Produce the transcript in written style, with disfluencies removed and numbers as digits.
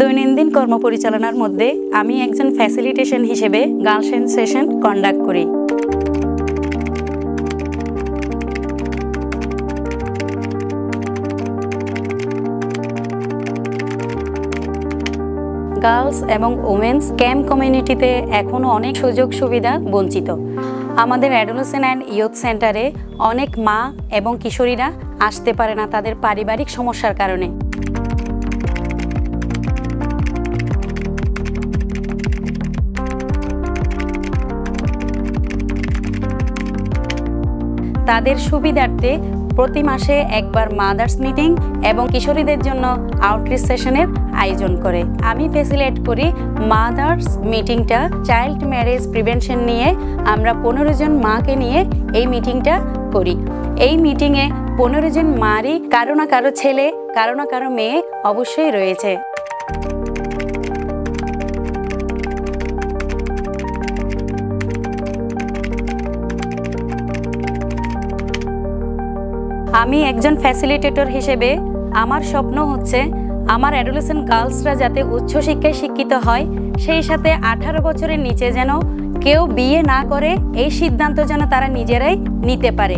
দৈনন্দিন কর্মপরিচালনার মধ্যে আমি একজন ফ্যাসিলিটেশন হিসেবে গার্লস সেশন কন্ডাক্ট করি। গার্লস এবং ওমেন্স ক্যাম্প কমিউনিটিতে এখনও অনেক সুযোগ সুবিধা বঞ্চিত। আমাদের অ্যাডোলেসেন্ট অ্যান্ড ইয়ুথ সেন্টারে অনেক মা এবং কিশোরীরা আসতে পারে না তাদের পারিবারিক সমস্যার কারণে। তাদের সুবিধার্থে প্রতি মাসে একবার মাদার্স মিটিং এবং কিশোরীদের জন্য আউটরিচ সেশনের আয়োজন করে। আমি ফ্যাসিলিটেট করি মাদার্স মিটিংটা। চাইল্ড ম্যারেজ প্রিভেনশন নিয়ে আমরা 15 জন মাকে নিয়ে এই মিটিংটা করি। এই মিটিংয়ে 15 জন মারই কারো না কারো ছেলে, কারো না কারো মেয়ে অবশ্যই রয়েছে। আমি একজন ফ্যাসিলিটেটর হিসেবে আমার স্বপ্ন হচ্ছে আমার অ্যাডোলেসেন্ট গার্লসরা যাতে উচ্চশিক্ষায় শিক্ষিত হয়, সেই সাথে 18 বছরের নিচে যেন কেউ বিয়ে না করে এই সিদ্ধান্ত যেন তারা নিজেরাই নিতে পারে।